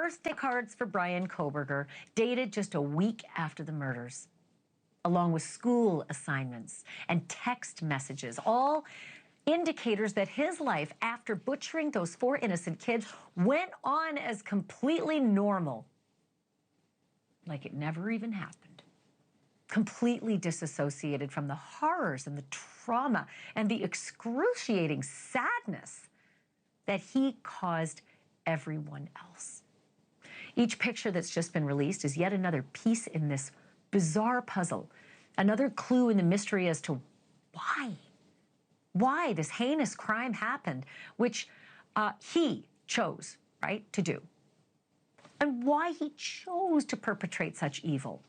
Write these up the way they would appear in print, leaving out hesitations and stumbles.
birthday cards for Bryan Kohberger, dated just a week after the murders, along with school assignments and text messages, all indicators that his life after butchering those 4 innocent kids went on as completely normal, like it never even happened. Completely disassociated from the horrors and the trauma and the excruciating sadness that he caused everyone else. Each picture that's just been released is yet another piece in this bizarre puzzle, another clue in the mystery as to why this heinous crime happened, which he chose, right, to do, and why he chose to perpetrate such evil.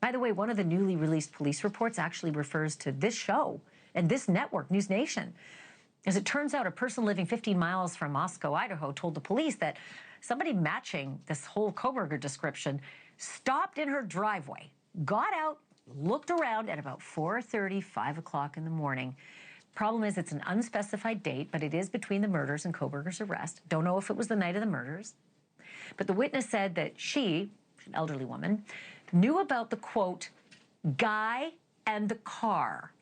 By the way, one of the newly released police reports actually refers to this show and this network, NewsNation. As it turns out, a person living 15 miles from Moscow, Idaho, told the police that somebody matching this whole Kohberger description stopped in her driveway, got out, looked around at about 4:30, 5 o'clock in the morning. Problem is, it's an unspecified date, but it is between the murders and Kohberger's arrest. Don't know if it was the night of the murders. But the witness said that she, an elderly woman, knew about the, quote, guy and the car.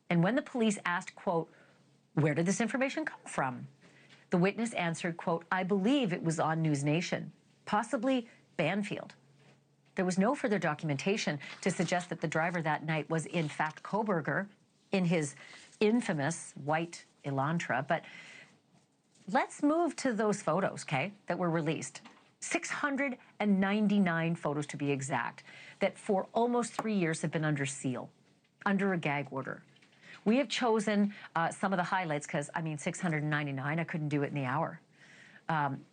And when the police asked, quote, where did this information come from? The witness answered, quote, I believe it was on NewsNation, possibly Banfield. There was no further documentation to suggest that the driver that night was in fact Kohberger in his infamous white Elantra. But let's move to those photos, okay, that were released. 699 photos to be exact, that for almost 3 years have been under seal, under a gag order. We have chosen some of the highlights because, I mean, 699, I couldn't do it in the hour.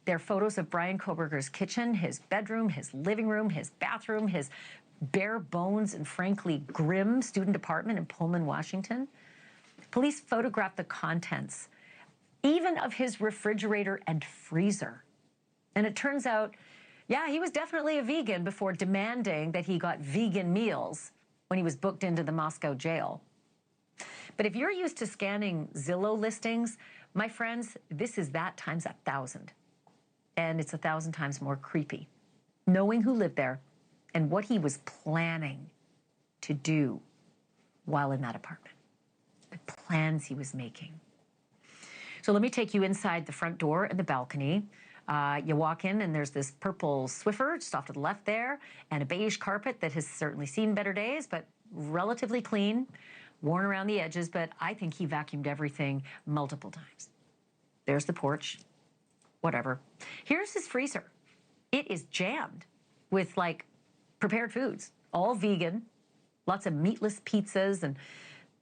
They're photos of Bryan Kohberger's kitchen, his bedroom, his living room, his bathroom, his bare bones and frankly grim student apartment in Pullman, Washington. Police photographed the contents, even of his refrigerator and freezer. And it turns out, yeah, he was definitely a vegan before demanding that he got vegan meals when he was booked into the Moscow jail. But if you're used to scanning Zillow listings, my friends, this is that times 1,000. And it's 1,000 times more creepy, knowing who lived there and what he was planning to do while in that apartment, the plans he was making. So let me take you inside the front door and the balcony. You walk in and there's this purple Swiffer just off to the left there and a beige carpet that has certainly seen better days, but relatively clean, worn around the edges, but I think he vacuumed everything multiple times. There's the porch, whatever. Here's his freezer. It is jammed with like prepared foods, all vegan, lots of meatless pizzas and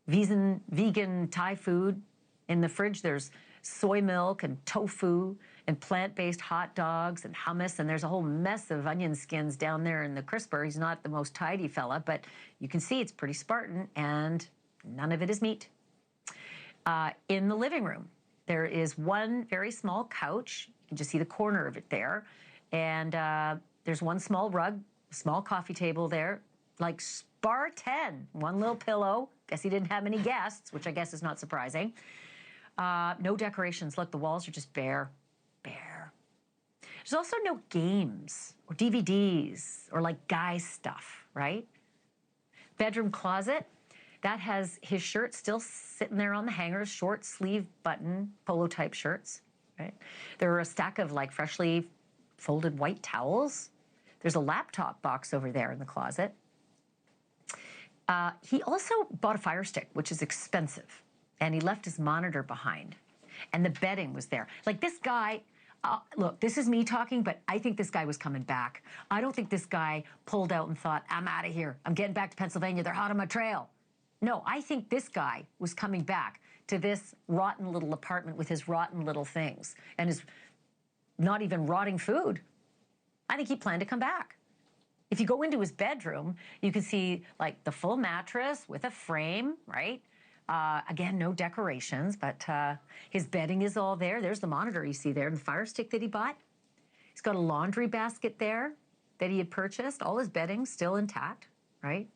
vegan Thai food. In the fridge, there's soy milk and tofu and plant-based hot dogs and hummus, and there's a whole mess of onion skins down there in the crisper. He's not the most tidy fella, but you can see it's pretty Spartan, and none of it is meat. In the living room, there is one very small couch. You can just see the corner of it there. And there's one small rug, small coffee table there, like Spartan. One little pillow. Guess he didn't have many guests, which I guess is not surprising. No decorations. Look, the walls are just bare. There's also no games or DVDs or like guy stuff, right? Bedroom closet, that has his shirt still sitting there on the hangers, short sleeve button, polo type shirts, right? There are a stack of like freshly folded white towels. There's a laptop box over there in the closet. He also bought a Fire Stick, which is expensive, and he left his monitor behind. And the bedding was there. Like this guy, look, this is me talking, but I think this guy was coming back. I don't think this guy pulled out and thought, I'm out of here. I'm getting back to Pennsylvania. They're hot on my trail. No, I think this guy was coming back to this rotten little apartment with his rotten little things and his not even rotting food. I think he planned to come back. If you go into his bedroom, you can see like the full mattress with a frame, right? Again, no decorations, but his bedding is all there. There's the monitor you see there and the Fire Stick that he bought. He's got a laundry basket there that he had purchased. All his bedding still intact, right?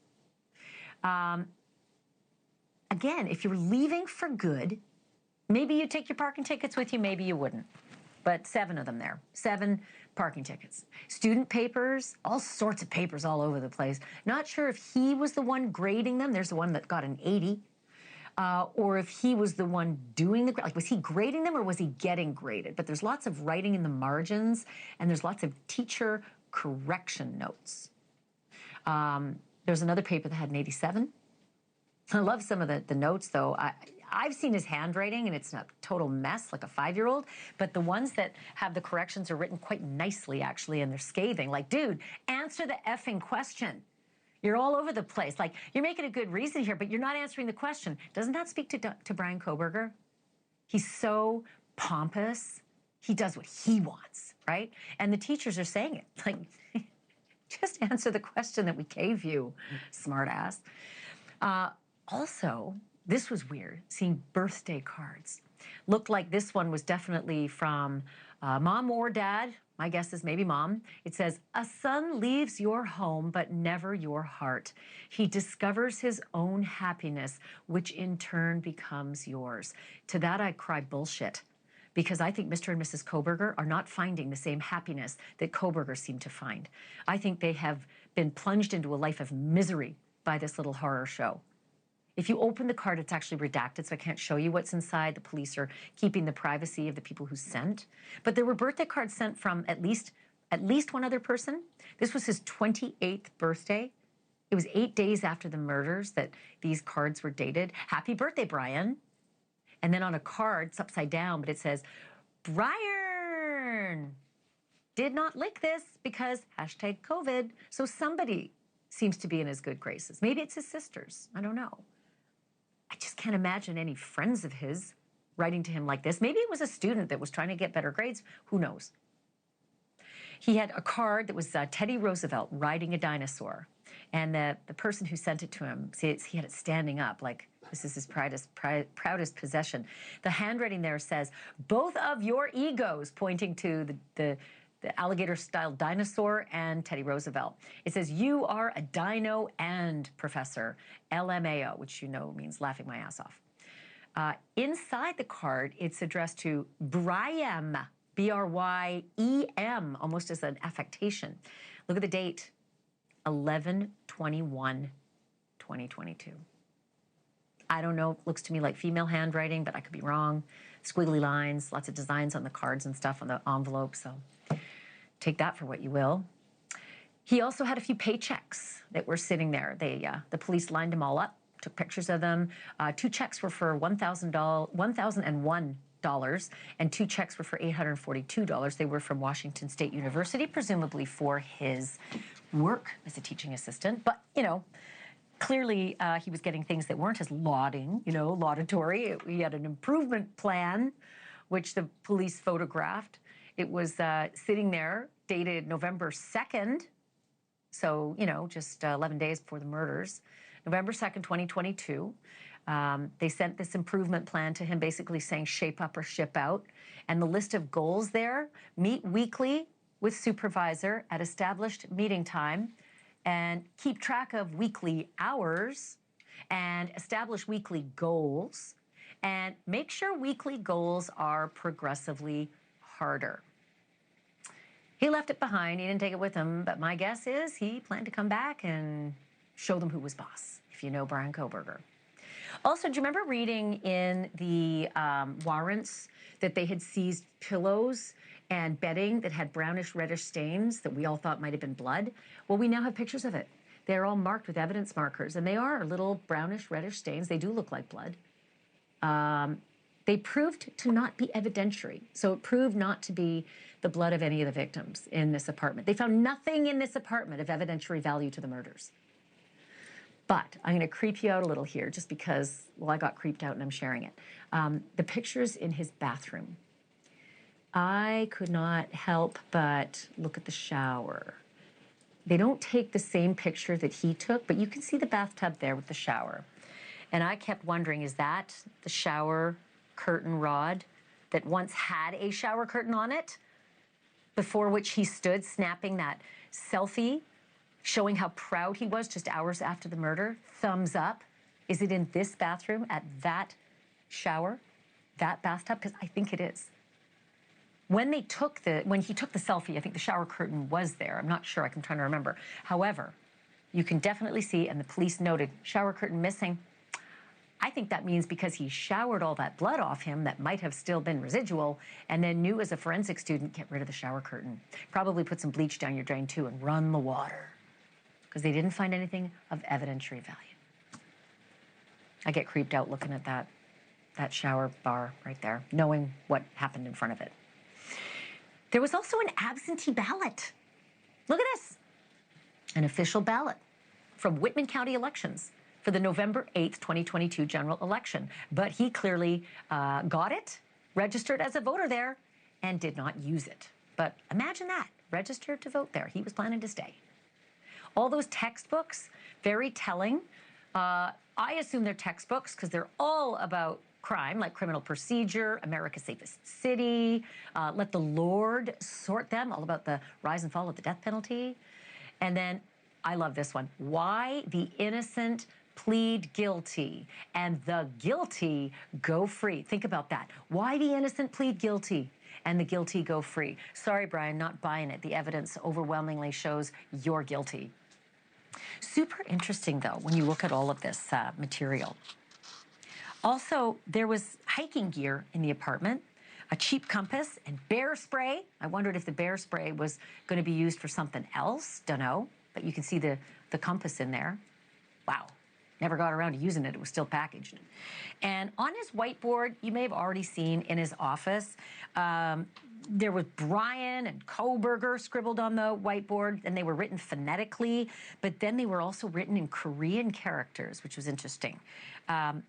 Again, if you're leaving for good, maybe you take your parking tickets with you, maybe you wouldn't. But 7 of them there. 7 parking tickets, student papers, all sorts of papers all over the place. Not sure if he was the one grading them. There's the one that got an 80. Or if he was the one doing the, like, was he grading them or was he getting graded? But there's lots of writing in the margins, and there's lots of teacher correction notes. There's another paper that had an 87. I love some of the notes, though. I've seen his handwriting, and it's a total mess, like a 5-year-old. But the ones that have the corrections are written quite nicely, actually, and they're scathing. Like, dude, answer the effing question. You're all over the place. Like, you're making a good reason here, but you're not answering the question. Doesn't that speak to Bryan Kohberger? He's so pompous. He does what he wants, right? And the teachers are saying it. Like, just answer the question that we gave you, smartass. Also, this was weird, seeing birthday cards. Looked like this one was definitely from mom or dad. My guess is maybe mom. It says, "A son leaves your home, but never your heart. He discovers his own happiness, which in turn becomes yours." To that, I cry bullshit, because I think Mr. and Mrs. Kohberger are not finding the same happiness that Kohberger seemed to find. I think they have been plunged into a life of misery by this little horror show. If you open the card, it's actually redacted, so I can't show you what's inside. The police are keeping the privacy of the people who sent. But there were birthday cards sent from at least one other person. This was his 28th birthday. It was 8 days after the murders that these cards were dated. "Happy birthday, Bryan." And then on a card, it's upside down, but it says, "Bryan did not lick this because #COVID." So somebody seems to be in his good graces. Maybe it's his sisters. I don't know. I just can't imagine any friends of his writing to him like this. Maybe it was a student that was trying to get better grades. Who knows? He had a card that was Teddy Roosevelt riding a dinosaur. And the person who sent it to him, see, he had it standing up like this is his proudest possession. The handwriting there says, "Both of your egos," pointing to the alligator-style dinosaur and Teddy Roosevelt. It says, "You are a dino and professor, LMAO," which you know means laughing my ass off. Inside the card, it's addressed to Bryan, Brym, almost as an affectation. Look at the date, 11/21/2022. I don't know, it looks to me like female handwriting, but I could be wrong. Squiggly lines, lots of designs on the cards and stuff on the envelope, so take that for what you will. He also had a few paychecks that were sitting there. The police lined them all up, took pictures of them. 2 checks were for $1,001, and 2 checks were for $842. They were from Washington State University, presumably for his work as a teaching assistant. But, you know, clearly he was getting things that weren't as laudatory. He had an improvement plan, which the police photographed. It was sitting there, dated November 2nd, so, you know, just 11 days before the murders. November 2nd, 2022. They sent this improvement plan to him, basically saying shape up or ship out. And the list of goals there: meet weekly with supervisor at established meeting time, and keep track of weekly hours, and establish weekly goals, and make sure weekly goals are progressively harder. He left it behind. He didn't take it with him, but my guess is he planned to come back and show them who was boss, if you know Bryan Kohberger. Also, do you remember reading in the warrants that they had seized pillows and bedding that had brownish reddish stains that we all thought might have been blood? Well, we now have pictures of it. They're all marked with evidence markers, and they are little brownish reddish stains. They do look like blood. They proved to not be evidentiary, so it proved not to be the blood of any of the victims in this apartment. They found nothing in this apartment of evidentiary value to the murders. But I'm going to creep you out a little here, just because, well, I got creeped out and I'm sharing it. The pictures in his bathroom. I could not help but look at the shower. They don't take the same picture that he took, but you can see the bathtub there with the shower. And I kept wondering, is that the shower curtain rod that once had a shower curtain on it, before which he stood snapping that selfie, showing how proud he was just hours after the murder? Thumbs up. Is it in this bathroom, at that shower, that bathtub? Because I think it is. When he took the selfie, I think the shower curtain was there. I'm not sure. I'm trying to remember. However, you can definitely see, and the police noted, shower curtain missing. I think that means because he showered all that blood off him that might have still been residual, and then knew as a forensic student, get rid of the shower curtain. Probably put some bleach down your drain too and run the water, because they didn't find anything of evidentiary value. I get creeped out looking at that shower bar right there, knowing what happened in front of it. There was also an absentee ballot. Look at this. An official ballot from Whitman County elections for the November 8th, 2022 general election. But he clearly got it, registered as a voter there, and did not use it. But imagine that, registered to vote there. He was planning to stay. All those textbooks, very telling. I assume they're textbooks because they're all about crime, like criminal procedure, America's Safest City, Let the Lord Sort Them, all about the rise and fall of the death penalty. And then, I love this one, Why the Innocent Plead Guilty and the Guilty Go Free. Think about that. Why the innocent plead guilty and the guilty go free. Sorry, Bryan, not buying it. The evidence overwhelmingly shows you're guilty. Super interesting, though, when you look at all of this material. Also, there was hiking gear in the apartment, a cheap compass, and bear spray. I wondered if the bear spray was going to be used for something else. Don't know. But you can see the compass in there. Wow. Never got around to using it. It was still packaged. And on his whiteboard, you may have already seen in his office, there was Bryan and Kohberger scribbled on the whiteboard, and they were written phonetically, but then they were also written in Korean characters, which was interesting.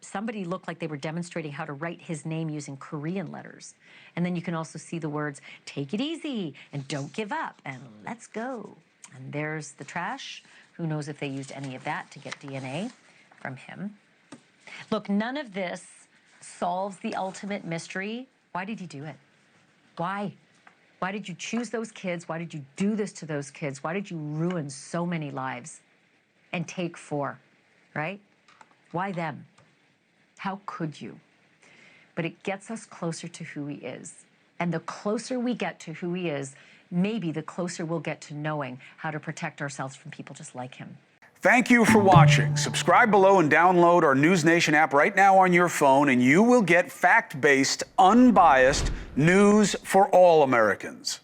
Somebody looked like they were demonstrating how to write his name using Korean letters. And then you can also see the words, take it easy, and don't give up, and let's go. And there's the trash. Who knows if they used any of that to get DNA from him. Look, none of this solves the ultimate mystery. Why did he do it? Why? Why did you choose those kids? Why did you do this to those kids? Why did you ruin so many lives and take 4, right? Why them? How could you? But it gets us closer to who he is. And the closer we get to who he is, maybe the closer we'll get to knowing how to protect ourselves from people just like him. Thank you for watching. Subscribe below and download our NewsNation app right now on your phone, and you will get fact-based, unbiased news for all Americans.